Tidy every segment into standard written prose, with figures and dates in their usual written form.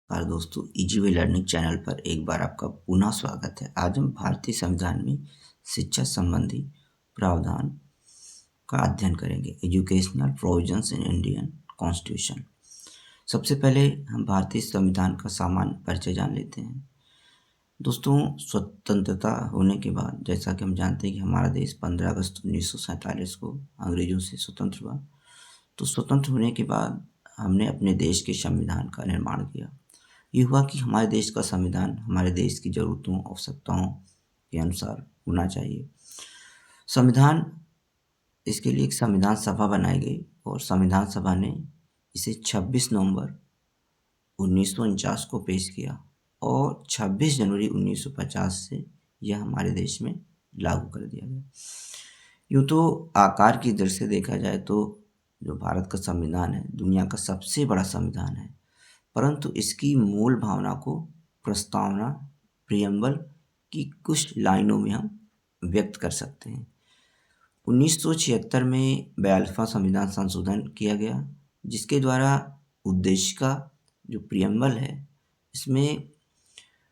नमस्कार दोस्तों, easy way learning channel पर एक बार आपका पुनः स्वागत है। आज हम भारतीय संविधान में शिक्षा संबंधी प्रावधान का अध्ययन करेंगे। Educational provisions in Indian constitution. सबसे पहले हम भारतीय संविधान का सामान्य परिचय जान लेते हैं। दोस्तों, स्वतंत्रता होने के बाद जैसा कि हम जानते हैं कि हमारा देश 15 अगस्त 1947 को अंग्रेजों से स्वतंत्र हुआ। तो स्वतंत्र होने के बाद हमने अपने देश के संविधान का निर्माण किया। ये हुआ कि हमारे देश का संविधान हमारे देश की ज़रूरतों आवश्यकताओं के अनुसार होना चाहिए। संविधान इसके लिए एक संविधान सभा बनाई गई और संविधान सभा ने इसे 26 नवंबर 1949 को पेश किया और 26 जनवरी 1950 से यह हमारे देश में लागू कर दिया गया। यूँ तो आकार की दृष्टि से देखा जाए तो जो भारत का संविधान है दुनिया का सबसे बड़ा संविधान है, परंतु इसकी मूल भावना को प्रस्तावना प्रियम्बल की कुछ लाइनों में हम व्यक्त कर सकते हैं। 1976 में 42वां संविधान संशोधन किया गया, जिसके द्वारा उद्देश्य का जो प्रियम्बल है इसमें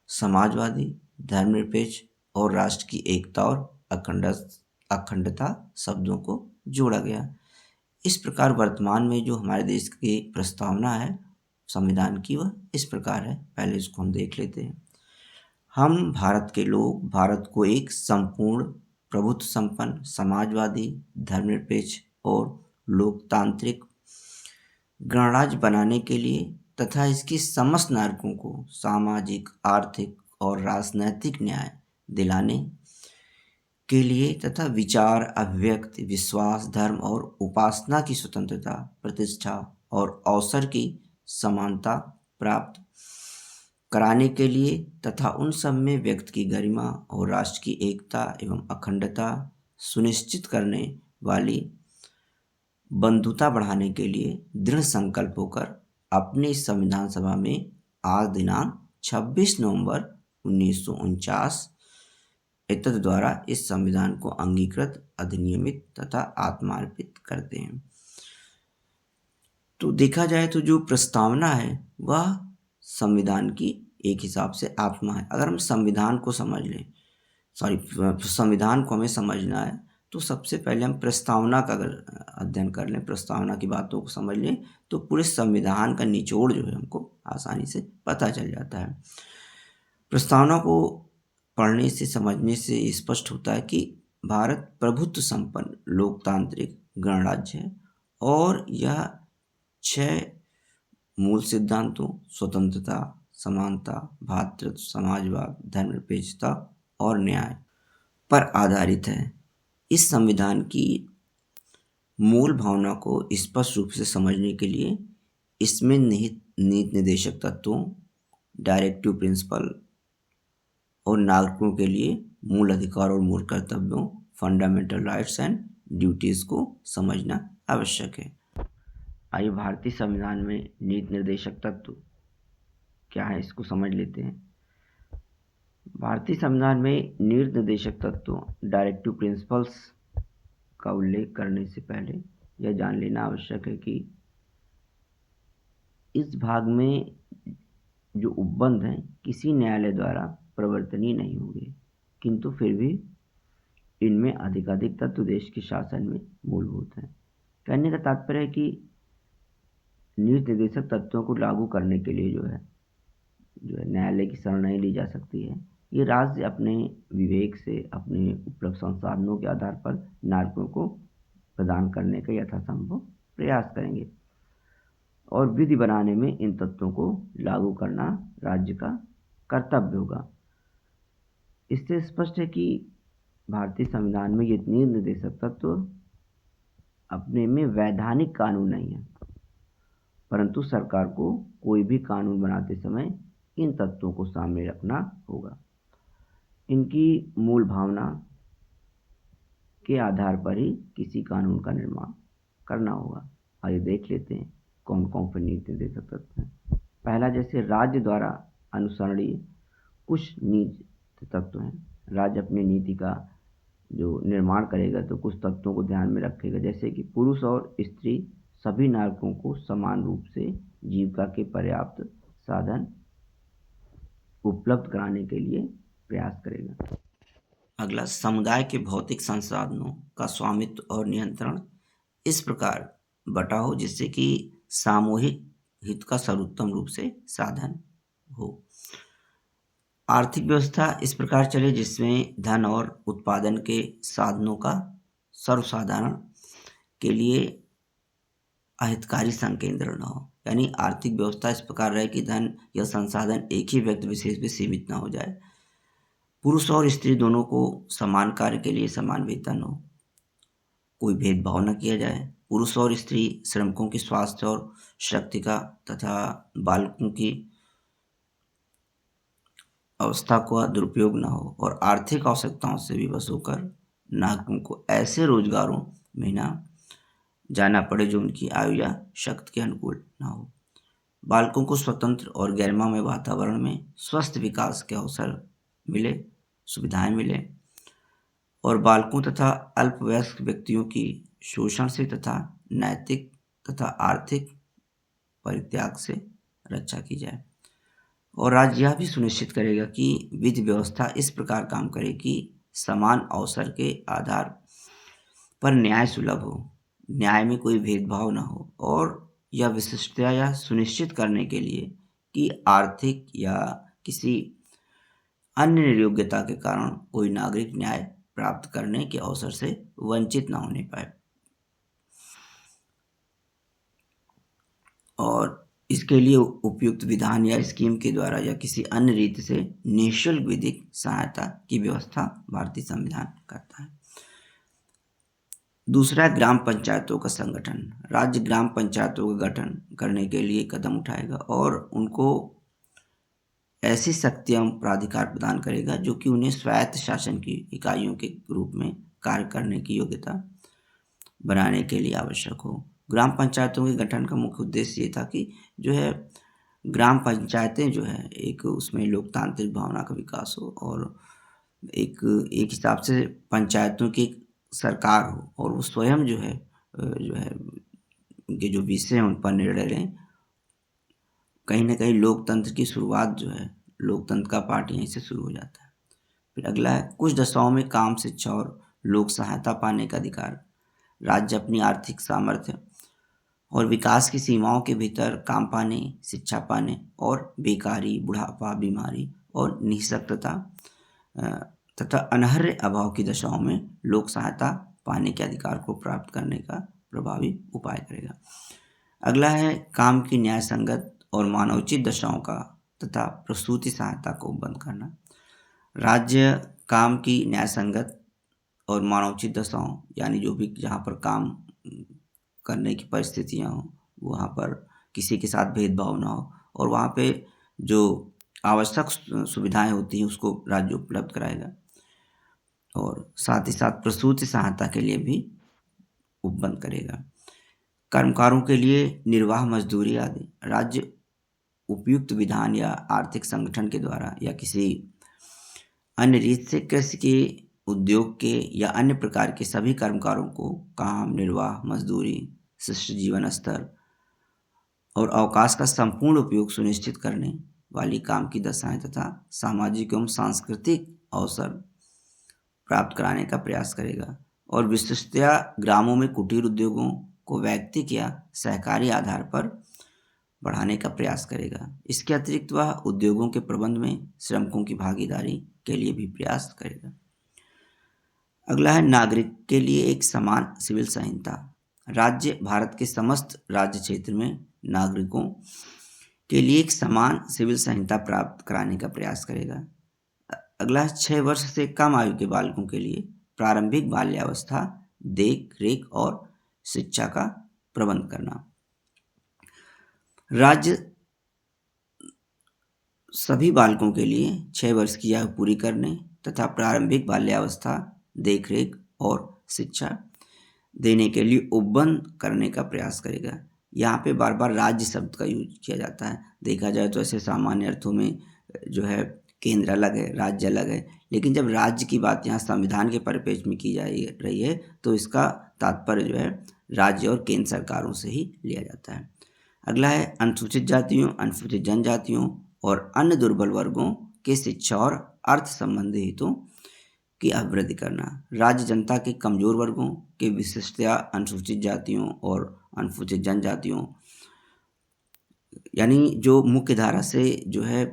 समाजवादी, धर्मनिरपेक्ष और राष्ट्र की एकता और अखंडता शब्दों को जोड़ा गया। इस प्रकार वर्तमान में जो हमारे देश की प्रस्तावना है संविधान की वह इस प्रकार है। पहले इसको हम देख लेते हैं। हम भारत के लोग भारत को एक संपूर्ण प्रभुत्व संपन्न समाजवादी धर्मनिरपेक्ष और लोकतांत्रिक गणराज्य बनाने के लिए तथा इसके समस्त नागरिकों को सामाजिक, आर्थिक और राजनैतिक न्याय दिलाने के लिए तथा विचार, अभिव्यक्ति, विश्वास, धर्म और उपासना की स्वतंत्रता, प्रतिष्ठा और अवसर की समानता प्राप्त कराने के लिए तथा उन सब में व्यक्ति की गरिमा और राष्ट्र की एकता एवं अखंडता सुनिश्चित करने वाली बंधुता बढ़ाने के लिए दृढ़ संकल्प होकर अपनी संविधान सभा में आज दिनांक 26 नवंबर 1949 एतद द्वारा इस संविधान को अंगीकृत, अधिनियमित तथा आत्मार्पित करते हैं। तो देखा जाए तो जो प्रस्तावना है वह संविधान की एक हिसाब से आत्मा है। अगर हम संविधान को समझ लें, संविधान को हमें समझना है तो सबसे पहले हम प्रस्तावना का अगर अध्ययन कर लें, प्रस्तावना की बातों को समझ लें तो पूरे संविधान का निचोड़ जो है हमको आसानी से पता चल जाता है। प्रस्तावना को पढ़ने से, समझने से स्पष्ट होता है कि भारत प्रभुत्व संपन्न लोकतांत्रिक गणराज्य है और यह 6 मूल सिद्धांतों स्वतंत्रता, समानता, भ्रातृत्व, समाजवाद, धर्मनिरपेक्षता और न्याय पर आधारित है। इस संविधान की मूल भावना को स्पष्ट रूप से समझने के लिए इसमें निहित नीति निर्देशक तत्वों, डायरेक्टिव प्रिंसिपल और नागरिकों के लिए मूल अधिकार और मूल कर्तव्यों, फंडामेंटल राइट्स एंड ड्यूटीज़ को समझना आवश्यक है। आइए भारतीय संविधान में नीति निर्देशक तत्व क्या है इसको समझ लेते हैं। भारतीय संविधान में नीति निर्देशक तत्वों, डायरेक्टिव प्रिंसिपल्स का उल्लेख करने से पहले यह जान लेना आवश्यक है कि इस भाग में जो उपबंध हैं किसी न्यायालय द्वारा प्रवर्तनीय नहीं होंगे, किंतु फिर भी इनमें अधिकाधिक तत्व देश के शासन में मूलभूत हैं। कहने का तात्पर्य है कि नीति निर्देशक तत्वों को लागू करने के लिए जो है न्यायालय की शरण नहीं ली जा सकती है। ये राज्य अपने विवेक से, अपने उपलब्ध संसाधनों के आधार पर नागरिकों को प्रदान करने का यथासंभव प्रयास करेंगे और विधि बनाने में इन तत्वों को लागू करना राज्य का कर्तव्य होगा। इससे स्पष्ट है कि भारतीय संविधान में ये नीति निर्देशक तत्व अपने में वैधानिक कानून नहीं है, परंतु सरकार को कोई भी कानून बनाते समय इन तत्वों को सामने रखना होगा। इनकी मूल भावना के आधार पर ही किसी कानून का निर्माण करना होगा। आइए देख लेते हैं कौन कौन से नीति निर्देशक तत्व हैं। पहला, जैसे राज्य द्वारा अनुसरणीय कुछ नीति तत्व हैं। राज्य अपनी नीति का जो निर्माण करेगा तो कुछ तत्वों को ध्यान में रखेगा, जैसे कि पुरुष और स्त्री सभी नागरिकों को समान रूप से जीविका के पर्याप्त साधन उपलब्ध कराने के लिए प्रयास करेगा। अगला, समुदाय के भौतिक संसाधनों का स्वामित्व और नियंत्रण इस प्रकार बटा हो जिससे कि सामूहिक हित का सर्वोत्तम रूप से साधन हो। आर्थिक व्यवस्था इस प्रकार चले जिसमें धन और उत्पादन के साधनों का सर्वसाधारण के लिए अहितकारी संकेंद्रण न हो, यानी आर्थिक व्यवस्था इस प्रकार रहे कि धन या संसाधन एक ही व्यक्ति विशेष पे सीमित न हो जाए। पुरुष और स्त्री दोनों को समान कार्य के लिए समान वेतन हो, कोई भेदभाव न किया जाए। पुरुष और स्त्री श्रमिकों की स्वास्थ्य और शक्ति का तथा बालकों की अवस्था का दुरुपयोग न हो और आर्थिक आवश्यकताओं से विवश होकर नागरिकों को ऐसे रोजगारों में न जाना पड़े जो उनकी आयु या शक्ति के अनुकूल न हो। बालकों को स्वतंत्र और गरिमामय वातावरण में स्वस्थ विकास के अवसर मिले, सुविधाएं मिले और बालकों तथा अल्पवयस्क व्यक्तियों की शोषण से तथा नैतिक तथा आर्थिक परित्याग से रक्षा की जाए। और राज्य यह भी सुनिश्चित करेगा कि विधि व्यवस्था इस प्रकार काम करे कि समान अवसर के आधार पर न्याय सुलभ हो, न्याय में कोई भेदभाव न हो और यह विशिष्टता यह सुनिश्चित करने के लिए कि आर्थिक या किसी अन्य निर्योग्यता के कारण कोई नागरिक न्याय प्राप्त करने के अवसर से वंचित न होने पाए। और इसके लिए उपयुक्त विधान या स्कीम के द्वारा या किसी अन्य रीति से निःशुल्क विधिक सहायता की व्यवस्था भारतीय संविधान करता है। दूसरा, ग्राम पंचायतों का संगठन। राज्य ग्राम पंचायतों का गठन करने के लिए कदम उठाएगा और उनको ऐसी शक्ति एवं प्राधिकार प्रदान करेगा जो कि उन्हें स्वायत्त शासन की इकाइयों के रूप में कार्य करने की योग्यता बनाने के लिए आवश्यक हो। ग्राम पंचायतों के गठन का मुख्य उद्देश्य ये था कि जो है ग्राम पंचायतें जो है एक उसमें लोकतांत्रिक भावना का विकास हो और एक हिसाब से पंचायतों की सरकार हो और वो स्वयं जो है उनके जो विषय हैं उन पर निर्णय लें। कहीं ना कहीं लोकतंत्र की शुरुआत जो है लोकतंत्र का पार्ट यहीं से शुरू हो जाता है। फिर अगला है, कुछ दशाओं में काम, शिक्षा और लोक सहायता पाने का अधिकार। राज्य अपनी आर्थिक सामर्थ्य और विकास की सीमाओं के भीतर काम पाने, शिक्षा पाने और बेकारी, बुढ़ापा, बीमारी और निःशक्तता तथा अनहर्य अभाव की दशाओं में लोक सहायता पाने के अधिकार को प्राप्त करने का प्रभावी उपाय करेगा। अगला है, काम की न्याय संगत और मानवोचित दशाओं का तथा प्रसूति सहायता को बंद करना। राज्य काम की न्याय संगत और मानवोचित दशाओं यानी जो भी जहाँ पर काम करने की परिस्थितियाँ हों वहाँ पर किसी के साथ भेदभाव ना हो और वहाँ पे जो आवश्यक सुविधाएं होती हैं उसको राज्य उपलब्ध कराएगा और साथ ही साथ प्रसूति सहायता के लिए भी उपबंध करेगा। कर्मकारों के लिए निर्वाह मजदूरी आदि राज्य उपयुक्त विधान या आर्थिक संगठन के द्वारा या किसी अन्य रीत से कृषि के, उद्योग के या अन्य प्रकार के सभी कर्मकारों को काम, निर्वाह, मजदूरी, शिष्ट जीवन स्तर और अवकाश का संपूर्ण उपयोग सुनिश्चित करने वाली काम की दशाएं तथा सामाजिक एवं सांस्कृतिक अवसर प्राप्त कराने का प्रयास करेगा और विशिष्टतया ग्रामों में कुटीर उद्योगों को वैयक्तिक या सहकारी आधार पर बढ़ाने का प्रयास करेगा। इसके अतिरिक्त वह उद्योगों के प्रबंध में श्रमिकों की भागीदारी के लिए भी प्रयास करेगा। अगला है, नागरिक के लिए एक समान सिविल संहिता। राज्य भारत के समस्त राज्य क्षेत्र में नागरिकों के लिए एक समान सिविल संहिता प्राप्त कराने का प्रयास करेगा। अगला है, 6 वर्ष से कम आयु के बालकों के लिए प्रारंभिक बाल्यावस्था, देख रेख और शिक्षा का प्रबंध करना। राज्य सभी बालकों के लिए 6 वर्ष की आयु पूरी करने तथा प्रारंभिक बाल्यावस्था, देखरेख और शिक्षा देने के लिए उपबंध करने का प्रयास करेगा। यहाँ पे बार बार राज्य शब्द का यूज किया जाता है। देखा जाए तो ऐसे सामान्य अर्थों में जो है केंद्र अलग है, राज्य अलग है, लेकिन जब राज्य की बात यहाँ संविधान के परिप्रेक्ष्य में की जा रही है तो इसका तात्पर्य जो है राज्य और केंद्र सरकारों से ही लिया जाता है। अगला है, अनुसूचित जातियों, अनुसूचित जनजातियों और अन्य दुर्बल वर्गों के शिक्षा और अर्थ संबंधी हितों की अभिवृद्धि करना। राज्य जनता के कमजोर वर्गों के विशिष्टता अनुसूचित जातियों और अनुसूचित जनजातियों यानी जो मुख्य धारा से जो है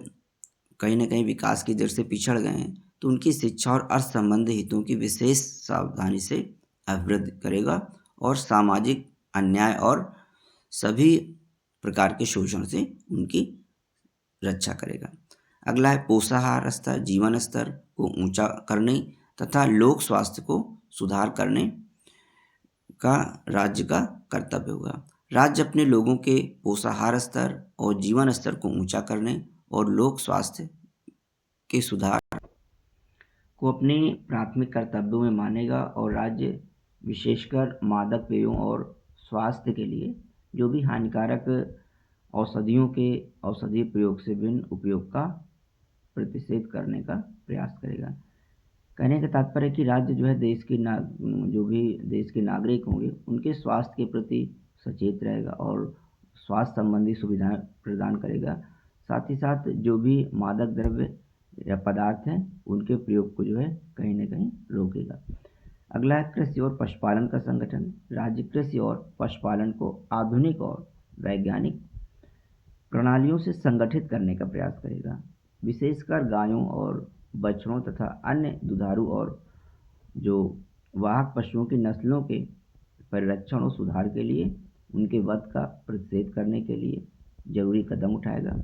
कहीं न कहीं विकास की दर से पिछड़ गए हैं, तो उनकी शिक्षा और अर्थ संबंधी हितों की विशेष सावधानी से अभिवृद्धि करेगा और सामाजिक अन्याय और सभी प्रकार के शोषण से उनकी रक्षा करेगा। अगला है पोषाहार स्तर, जीवन स्तर को ऊंचा करने तथा लोक स्वास्थ्य को सुधार करने का राज्य का कर्तव्य होगा। राज्य अपने लोगों के पोषाहार स्तर और जीवन स्तर को ऊंचा करने और लोक स्वास्थ्य के सुधार को अपने प्राथमिक कर्तव्यों में मानेगा और राज्य विशेषकर मादक पेयों और स्वास्थ्य के लिए जो भी हानिकारक औषधियों के औषधीय प्रयोग से भिन्न उपयोग का प्रतिषेध करने का प्रयास करेगा। कहने का तात्पर्य है कि राज्य जो है जो भी देश के नागरिक होंगे उनके स्वास्थ्य के प्रति सचेत रहेगा और स्वास्थ्य संबंधी सुविधाएं प्रदान करेगा। साथ ही साथ जो भी मादक द्रव्य या पदार्थ हैं उनके प्रयोग को जो है कहीं ना कहीं रोकेगा। अगला है कृषि और पशुपालन का संगठन। राज्य कृषि और पशुपालन को आधुनिक और वैज्ञानिक प्रणालियों से संगठित करने का प्रयास करेगा। विशेषकर गायों और बछड़ों तथा अन्य दुधारू और जो वाहक पशुओं की नस्लों के परिरक्षण और सुधार के लिए उनके वध का प्रतिषेध करने के लिए जरूरी कदम उठाएगा।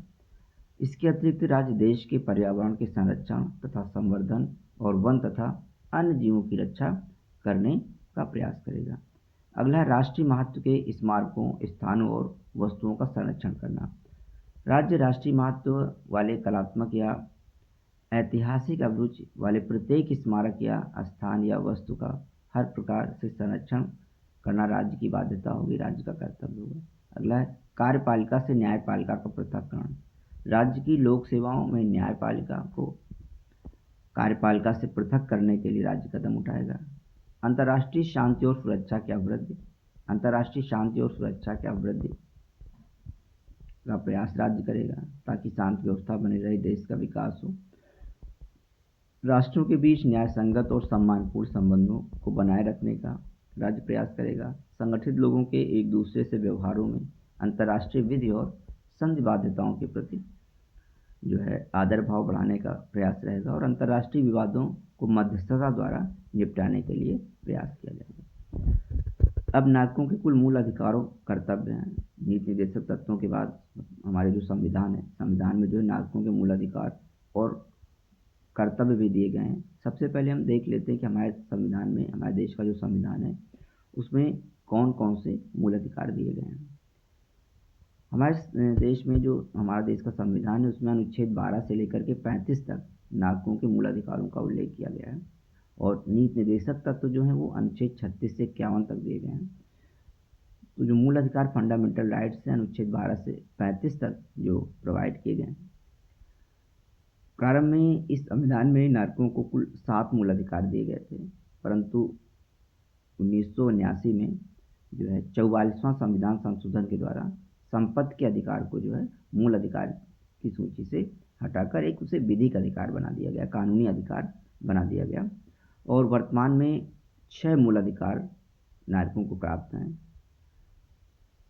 इसके अतिरिक्त राज्य देश के पर्यावरण के संरक्षण तथा संवर्धन और वन तथा अन्य जीवों की रक्षा करने का प्रयास करेगा। अगला है राष्ट्रीय महत्व के स्मारकों, स्थानों और वस्तुओं का संरक्षण करना। राज्य राष्ट्रीय महत्व वाले कलात्मक या ऐतिहासिक अभिरुचि वाले प्रत्येक स्मारक या स्थान या वस्तु का हर प्रकार से संरक्षण करना राज्य की बाध्यता होगी, राज्य का कर्तव्य होगा। अगला है कार्यपालिका से न्यायपालिका का पृथक्करण। राज्य की लोक सेवाओं में न्यायपालिका को कार्यपालिका से पृथक करने के लिए राज्य कदम उठाएगा। अंतर्राष्ट्रीय शांति और सुरक्षा की अभिवृद्धि। अंतर्राष्ट्रीय शांति और सुरक्षा की अभिवृद्धि का प्रयास राज्य करेगा ताकि शांति व्यवस्था बनी रहे, देश का विकास हो। राष्ट्रों के बीच न्याय संगत और सम्मानपूर्ण संबंधों को बनाए रखने का राज्य प्रयास करेगा। संगठित लोगों के एक दूसरे से व्यवहारों में अंतर्राष्ट्रीय विधि और संधि बाध्यताओं के प्रति जो है आदर भाव बढ़ाने का प्रयास रहेगा और अंतर्राष्ट्रीय विवादों को मध्यस्थता द्वारा निपटाने के लिए प्रयास किया जाएगा। अब नागरिकों के कुल मूल अधिकारों कर्तव्य हैं। नीति निर्देशक तत्वों के बाद हमारे जो संविधान है, संविधान में जो है नागरिकों के मूल अधिकार और कर्तव्य भी दिए गए हैं। सबसे पहले हम देख लेते हैं कि हमारे संविधान में, हमारे देश का जो संविधान है उसमें कौन कौन से मूल अधिकार दिए गए हैं। हमारे देश में जो हमारा देश का संविधान है उसमें अनुच्छेद 12 से लेकर के 35 तक नागरिकों के मूल अधिकारों का उल्लेख किया गया है और नीति निर्देशक तत्व जो है वो अनुच्छेद 36 से 51 तक दिए गए हैं। तो जो मूल अधिकार फंडामेंटल राइट्स हैं अनुच्छेद 12 से 35 तक जो प्रोवाइड किए गए हैं। प्रारंभ में इस संविधान में नागरिकों को कुल 7 मूल अधिकार दिए गए थे, परंतु 1979 में जो है 44वां संविधान संशोधन के द्वारा संपत्ति के अधिकार को जो है मूल अधिकार की सूची से हटाकर एक उसे विधिक अधिकार बना दिया गया, कानूनी अधिकार बना दिया गया और वर्तमान में 6 मूल अधिकार नागरिकों को प्राप्त हैं।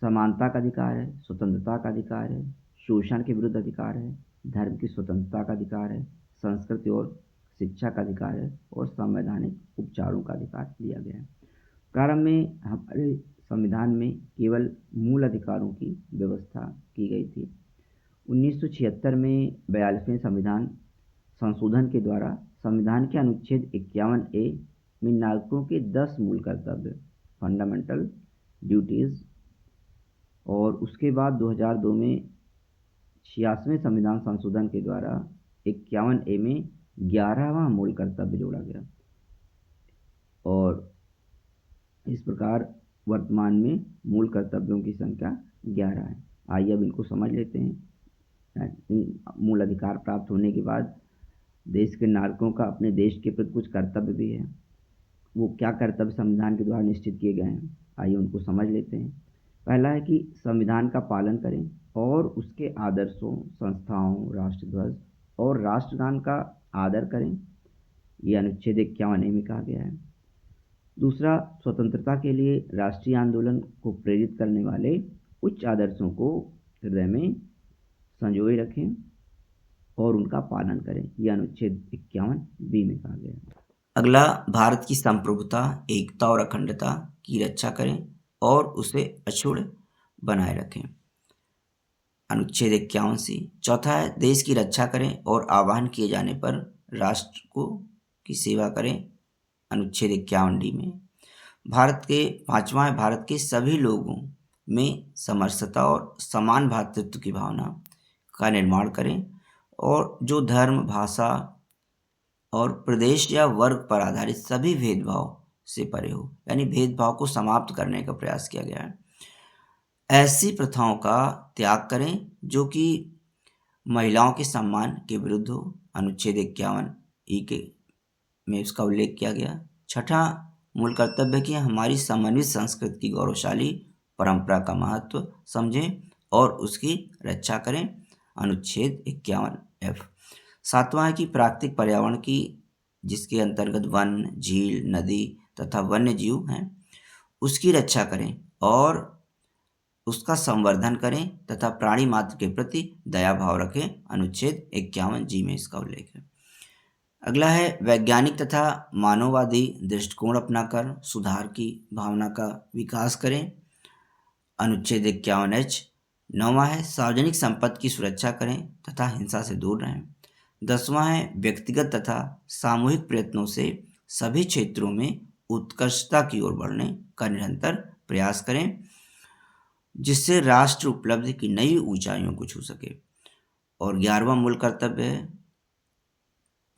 समानता का अधिकार है, स्वतंत्रता का अधिकार है, शोषण के विरुद्ध अधिकार है, धर्म की स्वतंत्रता का अधिकार है, संस्कृति और शिक्षा का अधिकार है और संवैधानिक उपचारों का अधिकार दिया गया है। प्रारंभ में हमारे संविधान में केवल मूल अधिकारों की व्यवस्था की गई थी। 1976 में 42वें संविधान संशोधन के द्वारा संविधान के अनुच्छेद 51A में नागरिकों के 10 मूल कर्तव्य फंडामेंटल ड्यूटीज और उसके बाद 2002 में 86वें संविधान संशोधन के द्वारा 51A में 11वां मूल कर्तव्य जोड़ा गया और इस प्रकार वर्तमान में मूल कर्तव्यों की संख्या 11 है। आइए अब इनको समझ लेते हैं। मूल अधिकार प्राप्त होने के बाद देश के नागरिकों का अपने देश के प्रति कुछ कर्तव्य भी है। वो क्या कर्तव्य संविधान के द्वारा निश्चित किए गए हैं, आइए उनको समझ लेते हैं। पहला है कि संविधान का पालन करें और उसके आदर्शों, संस्थाओं, राष्ट्रध्वज और राष्ट्रगान का आदर करें, ये अनुच्छेद 51 में कहा गया है। दूसरा, स्वतंत्रता के लिए राष्ट्रीय आंदोलन को प्रेरित करने वाले उच्च आदर्शों को हृदय में संजोए रखें और उनका पालन करें, यह अनुच्छेद 51 में कहा गया है। अगला, भारत की संप्रभुता, एकता और अखंडता की रक्षा करें और उसे अक्षुण्ण बनाए रखें, अनुच्छेद 51 चौथा है, देश की रक्षा करें और आह्वान किए जाने पर राष्ट्र को की सेवा करें, अनुच्छेद 51 में। पांचवा है, भारत के सभी लोगों में समरसता और समान भ्रातृत्व की भावना का निर्माण करें और जो धर्म, भाषा और प्रदेश या वर्ग पर आधारित सभी भेदभाव से परे हो, यानी भेदभाव को समाप्त करने का प्रयास किया गया है। ऐसी प्रथाओं का त्याग करें जो कि महिलाओं के सम्मान के विरुद्ध हो, अनुच्छेद 51 में इसका उल्लेख किया गया। छठा, मूल कर्तव्य कि हमारी समन्वित संस्कृति की गौरवशाली परंपरा का महत्व समझें और उसकी रक्षा करें, अनुच्छेद 51F। सातवां है कि प्राकृतिक पर्यावरण की, जिसके अंतर्गत वन, झील, नदी तथा वन्य जीव हैं, उसकी रक्षा करें और उसका संवर्धन करें तथा प्राणी मात्र के प्रति दया भाव रखें, अनुच्छेद 51G में इसका उल्लेख है। अगला है, वैज्ञानिक तथा मानववादी दृष्टिकोण अपनाकर सुधार की भावना का विकास करें, अनुच्छेद 51H। नौवां है, सार्वजनिक संपत्ति की सुरक्षा करें तथा हिंसा से दूर रहें। 10वां है, व्यक्तिगत तथा सामूहिक प्रयत्नों से सभी क्षेत्रों में उत्कृष्टता की ओर बढ़ने का निरंतर प्रयास करें, जिससे राष्ट्र उपलब्धि की नई ऊंचाइयों को छू सके। और 11वां मूल कर्तव्य है,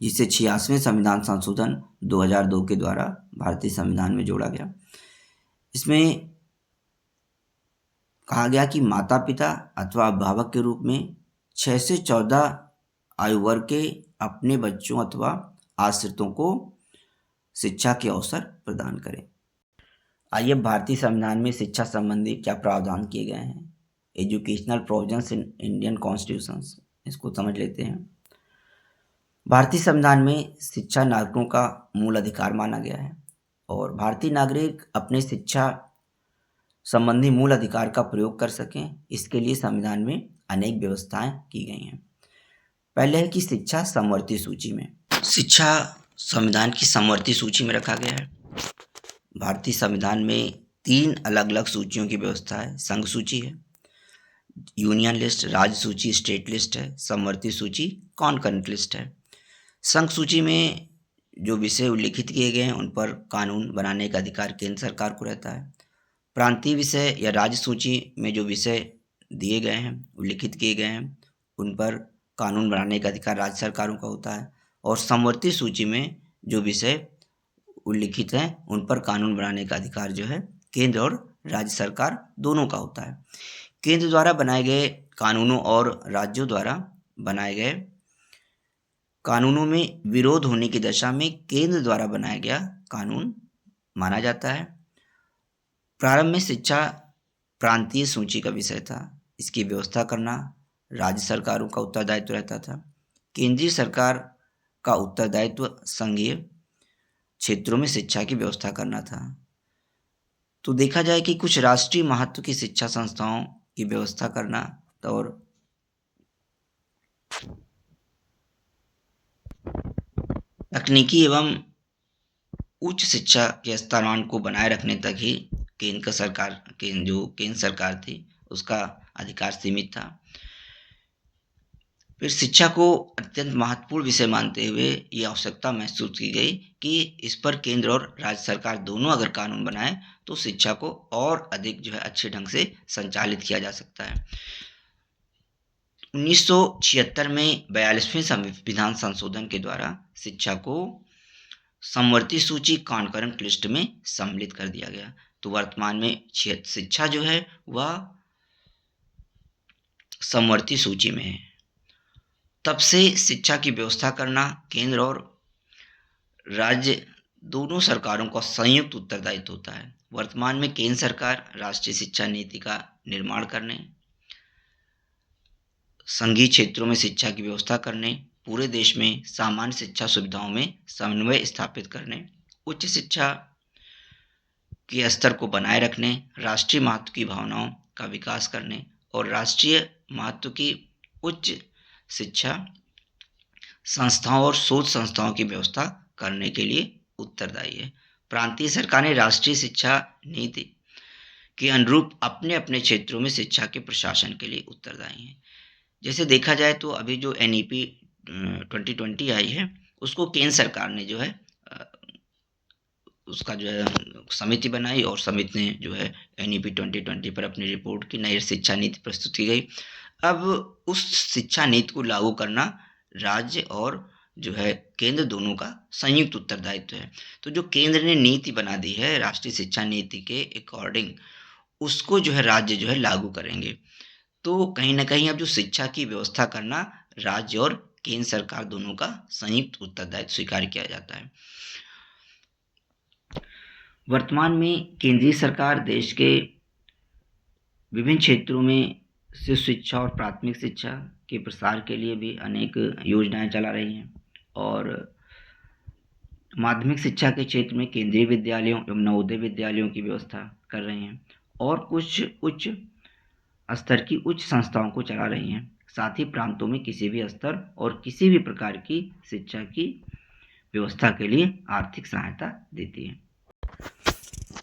जिसे 86वें संविधान संशोधन 2002 के द्वारा भारतीय संविधान में जोड़ा गया। इसमें कहा गया कि माता पिता अथवा अभिभावक के रूप में 6 से 14 आयु वर्ग के अपने बच्चों अथवा आश्रितों को शिक्षा के अवसर प्रदान करें। आइए भारतीय संविधान में शिक्षा संबंधी क्या प्रावधान किए गए हैं, educational provisions in Indian constitution, इसको समझ लेते हैं। भारतीय संविधान में शिक्षा नागरिकों का मूल अधिकार माना गया है और भारतीय नागरिक अपने शिक्षा संबंधी मूल अधिकार का प्रयोग कर सकें, इसके लिए संविधान में अनेक व्यवस्थाएं की गई हैं। पहले है कि शिक्षा समवर्ती सूची में, शिक्षा संविधान की समवर्ती सूची में रखा गया है। भारतीय संविधान में 3 अलग अलग सूचियों की व्यवस्था है। संघ सूची है, यूनियन लिस्ट, राज्य सूची, स्टेट लिस्ट है। समवर्ती सूची कॉन्करेंट लिस्ट है। संघ सूची में जो विषय उल्लिखित किए गए हैं उन पर कानून बनाने का अधिकार केंद्र सरकार को रहता है। प्रांतीय विषय या राज्य सूची में जो विषय दिए गए हैं, उल्लिखित किए गए हैं, उन पर कानून बनाने का अधिकार राज्य सरकारों का होता है। और समवर्ती सूची में जो विषय उल्लिखित हैं उन पर कानून बनाने का अधिकार जो है केंद्र और राज्य सरकार दोनों का होता है। केंद्र द्वारा बनाए गए कानूनों और राज्यों द्वारा बनाए गए कानूनों में विरोध होने की दशा में केंद्र द्वारा बनाया गया कानून माना जाता है। प्रारंभ में शिक्षा प्रांतीय सूची का विषय था। इसकी व्यवस्था करना राज्य सरकारों का उत्तरदायित्व रहता था। केंद्रीय सरकार का उत्तरदायित्व संघीय क्षेत्रों में शिक्षा की व्यवस्था करना था। तो देखा जाए कि कुछ राष्ट्रीय महत्व की शिक्षा संस्थाओं की व्यवस्था करना और तकनीकी एवं उच्च शिक्षा के स्तरान को बनाए रखने तक ही केंद्र सरकार थी उसका अधिकार सीमित था। फिर शिक्षा को अत्यंत महत्वपूर्ण विषय मानते हुए ये आवश्यकता महसूस की गई कि इस पर केंद्र और राज्य सरकार दोनों अगर कानून बनाए तो शिक्षा को और अधिक जो है अच्छे ढंग से संचालित किया जा सकता है। 1976 में 42वें संविधान संशोधन के द्वारा शिक्षा को समवर्ती सूची कॉन्करेंट लिस्ट में सम्मिलित कर दिया गया। तो वर्तमान में शिक्षा जो है वह समवर्ती सूची में है। तब से शिक्षा की व्यवस्था करना केंद्र और राज्य दोनों सरकारों का संयुक्त उत्तरदायित्व होता है। वर्तमान में केंद्र सरकार राष्ट्रीय शिक्षा नीति का निर्माण करने, संघीय क्षेत्रों में शिक्षा की व्यवस्था करने, पूरे देश में सामान्य शिक्षा सुविधाओं में समन्वय स्थापित करने, उच्च शिक्षा के स्तर को बनाए रखने, राष्ट्रीय महत्व की भावनाओं का विकास करने और राष्ट्रीय महत्व की उच्च शिक्षा संस्थाओं और शोध संस्थाओं की व्यवस्था करने के लिए उत्तरदायी है। प्रांतीय सरकारें राष्ट्रीय शिक्षा नीति के अनुरूप अपने अपने क्षेत्रों में शिक्षा के प्रशासन के लिए उत्तरदायी हैं। जैसे देखा जाए तो अभी जो NEP 2020 आई है, उसको केंद्र सरकार ने जो है उसका जो है समिति बनाई और समिति ने जो है NEP 2020 पर अपनी रिपोर्ट की नई शिक्षा नीति प्रस्तुत की गई। अब उस शिक्षा नीति को लागू करना राज्य और जो है केंद्र दोनों का संयुक्त उत्तरदायित्व है। तो जो केंद्र ने नीति बना दी है राष्ट्रीय शिक्षा नीति के अकॉर्डिंग, उसको जो है राज्य जो है लागू करेंगे। तो कहीं ना कहीं अब जो शिक्षा की व्यवस्था करना राज्य और केंद्र सरकार दोनों का संयुक्त उत्तरदायित्व स्वीकार किया जाता है। वर्तमान में केंद्रीय सरकार देश के विभिन्न क्षेत्रों में शिशु शिक्षा और प्राथमिक शिक्षा के प्रसार के लिए भी अनेक योजनाएं चला रही हैं और माध्यमिक शिक्षा के क्षेत्र में केंद्रीय विद्यालयों एवं नवोदय विद्यालयों की व्यवस्था कर रही हैं और कुछ उच्च स्तर की उच्च संस्थाओं को चला रही हैं। साथ ही प्रांतों में किसी भी स्तर और किसी भी प्रकार की शिक्षा की व्यवस्था के लिए आर्थिक सहायता देती है।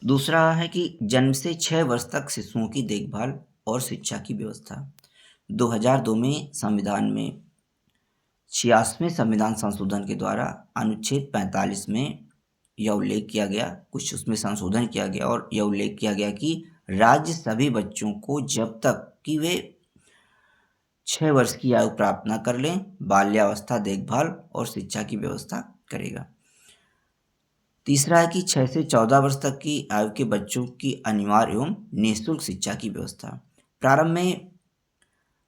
दूसरा है कि जन्म से 6 वर्ष तक शिशुओं की देखभाल और शिक्षा की व्यवस्था। 2002 में संविधान में 86वें संविधान संशोधन के द्वारा अनुच्छेद 45 में यह उल्लेख किया गया, कुछ उसमें संशोधन किया गया और यह उल्लेख किया गया कि राज्य सभी बच्चों को जब तक कि वे 6 वर्ष की आयु प्राप्त न कर लें बाल्यावस्था देखभाल और शिक्षा की व्यवस्था करेगा। तीसरा है कि 6 से 14 वर्ष तक की आयु के बच्चों की अनिवार्य एवं निःशुल्क शिक्षा की व्यवस्था। प्रारंभ में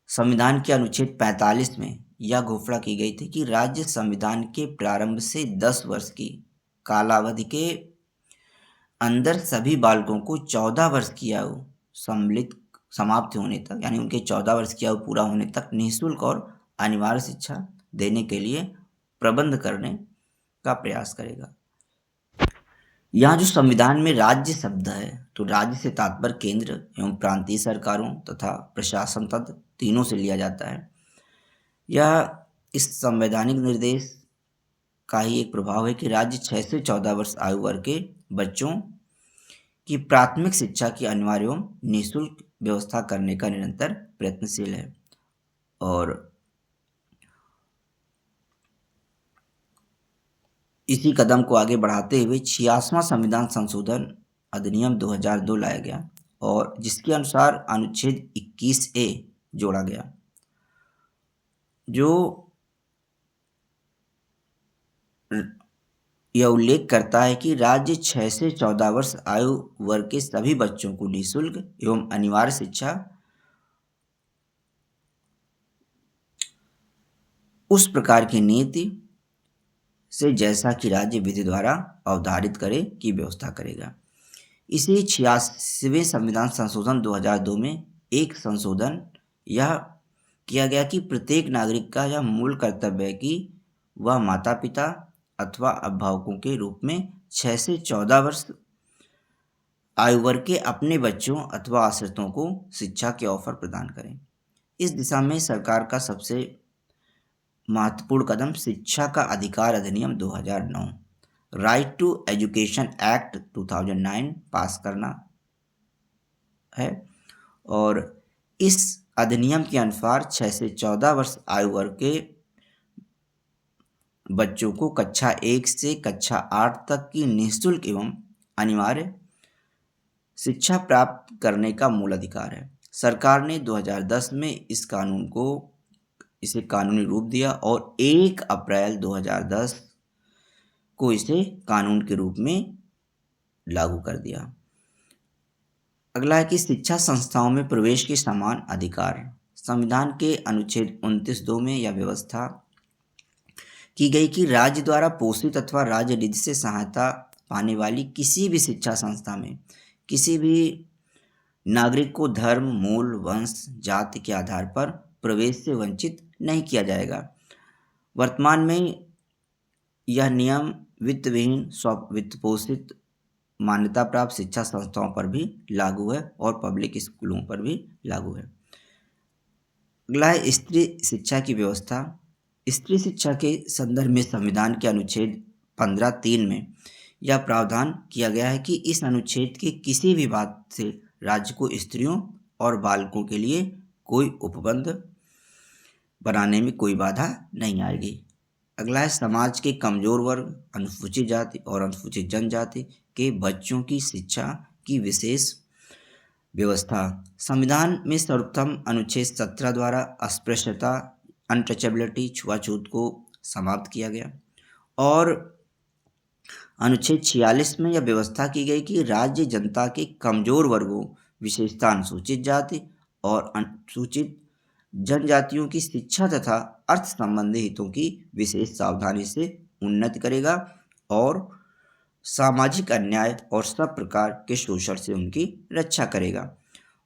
संविधान के अनुच्छेद 45 में यह घोषणा की गई थी कि राज्य संविधान के प्रारंभ से 10 वर्ष की कालावधि के अंदर सभी बालकों को 14 वर्ष की आयु समाप्त होने तक, यानी उनके 14 वर्ष की आयु पूरा होने तक निःशुल्क और अनिवार्य शिक्षा देने के लिए प्रबंध करने का प्रयास करेगा। यहाँ जो संविधान में राज्य शब्द है, तो राज्य से तात्पर्य केंद्र एवं प्रांतीय सरकारों तथा प्रशासन तंत्र तीनों से लिया जाता है। यह इस संवैधानिक निर्देश का ही एक प्रभाव है कि राज्य 6 से 14 वर्ष आयु वर्ग के बच्चों की प्राथमिक शिक्षा की अनिवार्य एवं निःशुल्क व्यवस्था करने का निरंतर प्रयत्नशील है। और इसी कदम को आगे बढ़ाते हुए 86वां संविधान संशोधन अधिनियम 2002 लाया गया और जिसके अनुसार अनुच्छेद 21A जोड़ा गया, जो यह उल्लेख करता है कि राज्य 6 से 14 वर्ष आयु वर्ग के सभी बच्चों को निःशुल्क एवं अनिवार्य शिक्षा उस प्रकार की नीति से जैसा कि राज्य विधि द्वारा अवधारित करे की व्यवस्था करेगा। इसी 86वें संविधान संशोधन 2002 में एक संशोधन यह किया गया कि प्रत्येक नागरिक का यह मूल कर्तव्य है कि वह माता पिता अथवा अभिभावकों के रूप में 6 से 14 वर्ष आयु वर्ग के अपने बच्चों अथवा आश्रितों को शिक्षा के अवसर प्रदान करें। इस दिशा में सरकार का सबसे महत्वपूर्ण कदम शिक्षा का अधिकार अधिनियम 2009 राइट टू एजुकेशन एक्ट 2009 पास करना है और इस अधिनियम के अनुसार 6 से 14 वर्ष आयु वर्ग के बच्चों को कक्षा 1 से कक्षा 8 तक की निःशुल्क एवं अनिवार्य शिक्षा प्राप्त करने का मूल अधिकार है। सरकार ने 2010 में इसे कानूनी रूप दिया और 1 अप्रैल 2010 को इसे कानून के रूप में लागू कर दिया। अगला है कि शिक्षा संस्थाओं में प्रवेश के समान अधिकार। संविधान के अनुच्छेद 29(2) में यह व्यवस्था की गई कि राज्य द्वारा पोषित अथवा राज्य निधि से सहायता पाने वाली किसी भी शिक्षा संस्था में किसी भी नागरिक को धर्म, मूल, वंश, जाति के आधार पर प्रवेश से वंचित नहीं किया जाएगा। वर्तमान में यह नियम वित्तविहीन वित्तपोषित मान्यता प्राप्त शिक्षा संस्थाओं पर भी लागू है और पब्लिक स्कूलों पर भी लागू है। अगला है स्त्री शिक्षा की व्यवस्था। स्त्री शिक्षा के संदर्भ में संविधान के अनुच्छेद 15(3) में यह प्रावधान किया गया है कि इस अनुच्छेद के किसी भी बात से राज्य को स्त्रियों और बालकों के लिए कोई उपबंध बनाने में कोई बाधा नहीं आएगी। अगला है समाज के कमजोर वर्ग, अनुसूचित जाति और अनुसूचित जनजाति के बच्चों की शिक्षा की विशेष व्यवस्था। संविधान में सर्वप्रथम अनुच्छेद 17 द्वारा अस्पृश्यता, अनटचेबिलिटी, छुआछूत को समाप्त किया गया और अनुच्छेद 46 में यह व्यवस्था की गई कि राज्य जनता के कमजोर वर्गों, विशेषतः अनुसूचित जाति और अनुसूचित जनजातियों की शिक्षा तथा अर्थ संबंधी हितों की विशेष सावधानी से उन्नति करेगा और सामाजिक अन्याय और सब प्रकार के शोषण से उनकी रक्षा करेगा।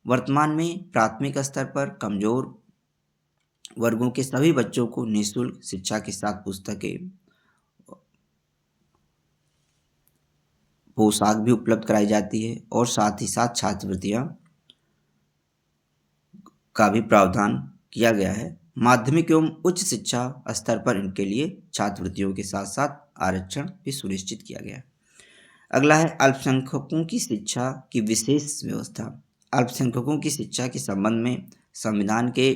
वर्तमान में प्राथमिक स्तर पर कमजोर वर्गों के सभी बच्चों को निःशुल्क शिक्षा के साथ पुस्तकें, पोशाक भी उपलब्ध कराई जाती है और साथ ही साथ छात्रवृत्तियां का भी प्रावधान किया गया है। माध्यमिक एवं उच्च शिक्षा स्तर पर इनके लिए छात्रवृत्तियों के साथ साथ आरक्षण भी सुनिश्चित किया गया है। अगला है अल्पसंख्यकों की शिक्षा की विशेष व्यवस्था। अल्पसंख्यकों की शिक्षा के संबंध में संविधान के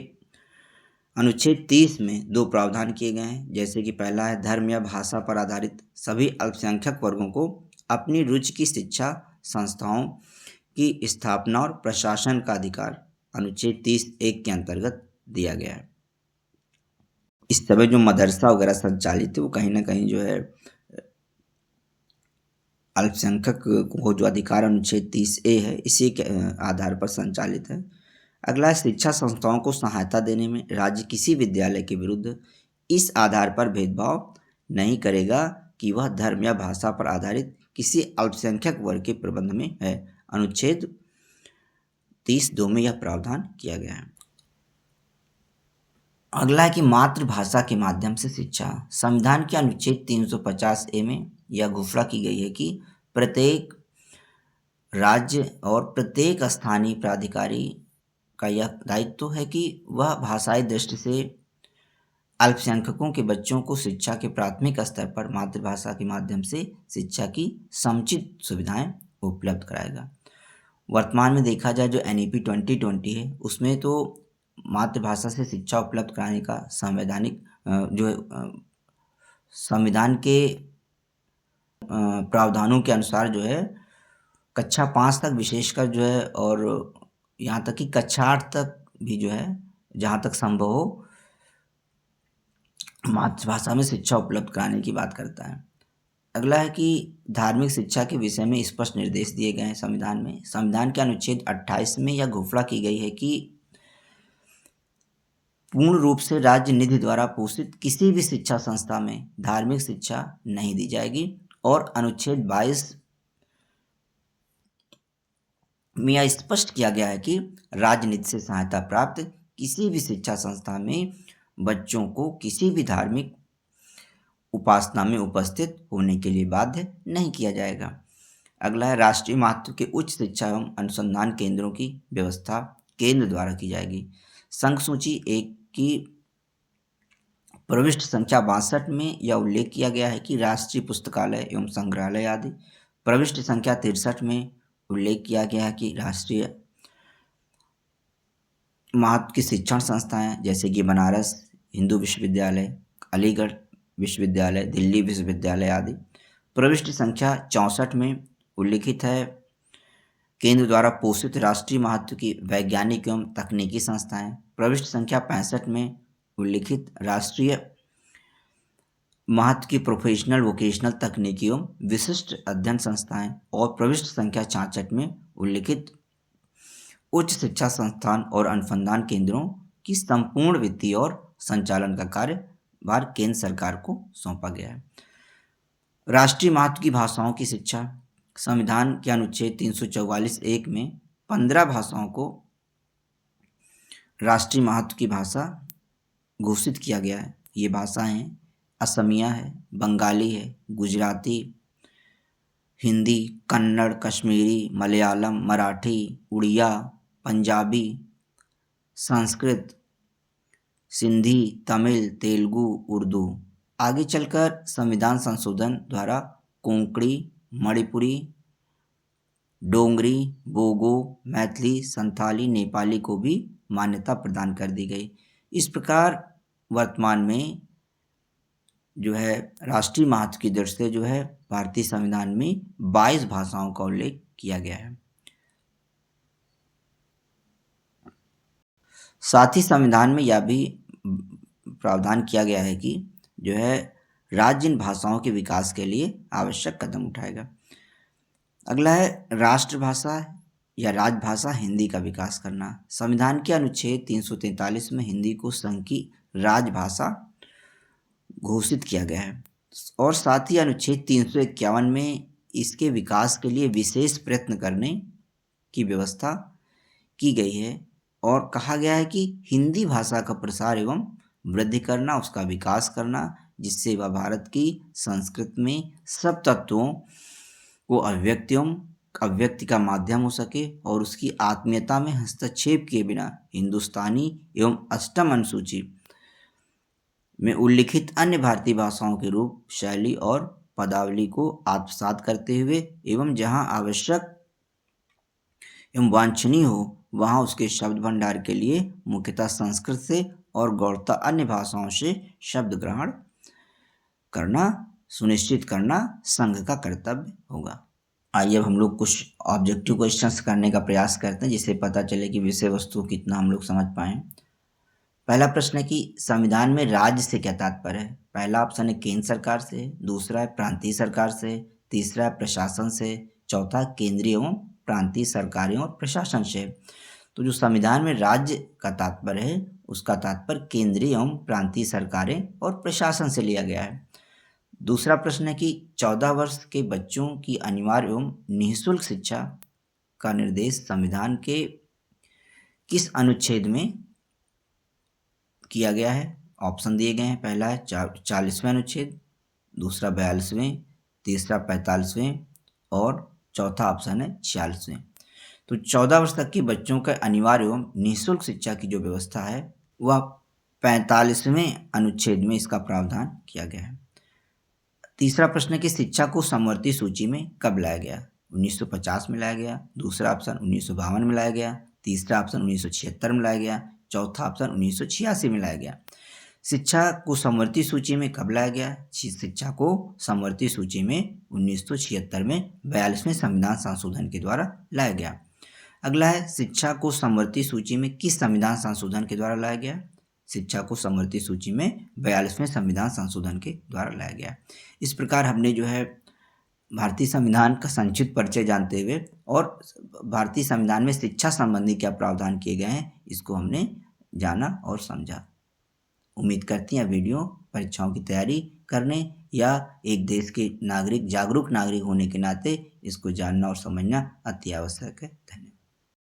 अनुच्छेद 30 में 2 प्रावधान किए गए हैं, जैसे कि पहला है धर्म या भाषा पर आधारित सभी अल्पसंख्यक वर्गों को अपनी रुचि की शिक्षा संस्थाओं की स्थापना और प्रशासन का अधिकार अनुच्छेद 30(1) के अंतर्गत दिया गया है। इस समय जो मदरसा वगैरह संचालित है वो कहीं ना कहीं जो है अल्पसंख्यक को जो अधिकार अनुच्छेद 30(a) है इसी के आधार पर संचालित है। अगला शिक्षा संस्थाओं को सहायता देने में राज्य किसी विद्यालय के विरुद्ध इस आधार पर भेदभाव नहीं करेगा कि वह धर्म या भाषा पर आधारित किसी अल्पसंख्यक वर्ग के प्रबंध में है। अनुच्छेद 30(2) में यह प्रावधान किया गया है। अगला है कि मातृभाषा के माध्यम से शिक्षा। संविधान के अनुच्छेद 350(a) में यह घोषणा की गई है कि प्रत्येक राज्य और प्रत्येक स्थानीय प्राधिकारी का यह दायित्व है कि वह भाषाई दृष्टि से अल्पसंख्यकों के बच्चों को शिक्षा के प्राथमिक स्तर पर मातृभाषा के माध्यम से शिक्षा की समुचित सुविधाएं उपलब्ध कराएगा। वर्तमान में देखा जाए जो NEP 2020 है उसमें तो मातृभाषा से शिक्षा उपलब्ध कराने का संवैधानिक संविधान के प्रावधानों के अनुसार जो है कक्षा 5 तक विशेषकर जो है और यहाँ तक कि कक्षा 8 तक भी जो है जहाँ तक संभव हो मातृभाषा में शिक्षा उपलब्ध कराने की बात करता है। अगला है कि धार्मिक शिक्षा के विषय में स्पष्ट निर्देश दिए गए हैं संविधान में। संविधान के अनुच्छेद 28 में यह घोषणा की गई है कि पूर्ण रूप से राज्य निधि द्वारा पोषित किसी भी शिक्षा संस्था में धार्मिक शिक्षा नहीं दी जाएगी और अनुच्छेद 22 में यह स्पष्ट किया गया है कि राज्य निधि से सहायता प्राप्त किसी भी शिक्षा संस्था में बच्चों को किसी भी धार्मिक उपासना में उपस्थित होने के लिए बाध्य नहीं किया जाएगा। अगला है राष्ट्रीय महत्व के उच्च शिक्षा एवं अनुसंधान केंद्रों की व्यवस्था केंद्र द्वारा की जाएगी। संघ सूची 1 की प्रविष्टि संख्या 62 में यह उल्लेख किया गया है कि राष्ट्रीय पुस्तकालय एवं संग्रहालय आदि। प्रविष्टि संख्या 63 में उल्लेख किया गया है कि राष्ट्रीय महत्व की शिक्षण संस्थाएं जैसे कि बनारस हिंदू विश्वविद्यालय, अलीगढ़ विश्वविद्यालय, दिल्ली विश्वविद्यालय आदि। प्रविष्टि संख्या 64 में उल्लिखित है केंद्र द्वारा पोषित राष्ट्रीय महत्व की वैज्ञानिक एवं तकनीकी संस्थाएं। प्रविष्टि संख्या 65 में उल्लिखित राष्ट्रीय महत्व की प्रोफेशनल वोकेशनल तकनीकी एवं विशिष्ट अध्ययन संस्थाएं और प्रविष्टि संख्या 66 में उल्लिखित उच्च शिक्षा संस्थान और अनुसंधान केंद्रों की संपूर्ण वित्तीय और संचालन का कार्यभार केंद्र सरकार को सौंपा गया है। राष्ट्रीय महत्व की भाषाओं की शिक्षा। संविधान के अनुच्छेद 344(1) में 15 भाषाओं को राष्ट्रीय महत्व की भाषा घोषित किया गया है। ये भाषाएं असमिया है, बंगाली है, गुजराती, हिंदी, कन्नड़, कश्मीरी, मलयालम, मराठी, उड़िया, पंजाबी, संस्कृत, सिंधी, तमिल, तेलुगु, उर्दू। आगे चलकर संविधान संशोधन द्वारा कोंकणी, मणिपुरी, डोगरी, बोगो, मैथिली, संथाली, नेपाली को भी मान्यता प्रदान कर दी गई। इस प्रकार वर्तमान में जो है राष्ट्रीय महत्व की दृष्टि से जो है भारतीय संविधान में 22 भाषाओं का उल्लेख किया गया है। साथ ही संविधान में यह भी प्रावधान किया गया है कि जो है राज्य इन भाषाओं के विकास के लिए आवश्यक कदम उठाएगा। अगला है राष्ट्रभाषा या राजभाषा हिंदी का विकास करना। संविधान के अनुच्छेद 343 में हिंदी को संघ की राजभाषा घोषित किया गया है और साथ ही अनुच्छेद 351 में इसके विकास के लिए विशेष प्रयत्न करने की व्यवस्था की गई है और कहा गया है कि हिंदी भाषा का प्रसार एवं वृद्धि करना, उसका विकास करना, जिससे वह भारत की संस्कृति में सब तत्वों को अभिव्यक्ति का माध्यम हो सके और उसकी आत्मीयता में हस्तक्षेप किए बिना हिंदुस्तानी एवं अष्टम अनुसूची में उल्लिखित अन्य भारतीय भाषाओं के रूप, शैली और पदावली को आत्मसात करते हुए एवं जहां आवश्यक एवं वांछनीय हो वहां उसके शब्द भंडार के लिए मुख्यतः संस्कृत से और गौरतः अन्य भाषाओं से शब्द ग्रहण करना सुनिश्चित करना संघ का कर्तव्य होगा। आइए अब हम लोग कुछ ऑब्जेक्टिव क्वेश्चंस करने का प्रयास करते हैं जिससे पता चले कि विषय वस्तु कितना हम लोग समझ पाएं। पहला प्रश्न है कि संविधान में राज्य से क्या तात्पर्य है। पहला ऑप्शन है केंद्र सरकार से, दूसरा है प्रांतीय सरकार से, तीसरा है प्रशासन से, चौथा केंद्रीय एवं प्रांतीय सरकारें और प्रशासन से। तो जो संविधान में राज्य का तात्पर्य है उसका तात्पर्य केंद्रीय एवं प्रांतीय सरकारें और प्रशासन से लिया गया है। दूसरा प्रश्न है कि 14 वर्ष के बच्चों की अनिवार्य एवं निःशुल्क शिक्षा का निर्देश संविधान के किस अनुच्छेद में किया गया है। ऑप्शन दिए गए हैं। पहला है 40वें अनुच्छेद, दूसरा 42वें, तीसरा 45वें और चौथा ऑप्शन है 46वें। तो 14 वर्ष तक के बच्चों का अनिवार्य एवं निःशुल्क शिक्षा की जो व्यवस्था है वह 45वें अनुच्छेद में इसका प्रावधान किया गया है। तीसरा प्रश्न है कि शिक्षा को समवर्ती सूची में कब लाया गया। 1950 में लाया गया, दूसरा ऑप्शन 1952 में लाया गया, तीसरा ऑप्शन 1976 में लाया गया, चौथा ऑप्शन 1986 में लाया गया। शिक्षा को समवर्ती सूची में कब लाया गया। शिक्षा को समवर्ती सूची में 1976 में 42वें संविधान संशोधन के द्वारा लाया गया। अगला है शिक्षा को समवर्ती सूची में किस संविधान संशोधन के द्वारा लाया गया। शिक्षा को समवर्ती सूची में 42वें संविधान संशोधन के द्वारा लाया गया। इस प्रकार हमने जो है भारतीय संविधान का संक्षिप्त परिचय जानते हुए और भारतीय संविधान में शिक्षा संबंधी क्या प्रावधान किए गए हैं इसको हमने जाना और समझा। उम्मीद करती हैं वीडियो परीक्षाओं की तैयारी करने या एक देश के नागरिक, जागरूक नागरिक होने के नाते इसको जानना और समझना अति आवश्यक है। धन्यवाद।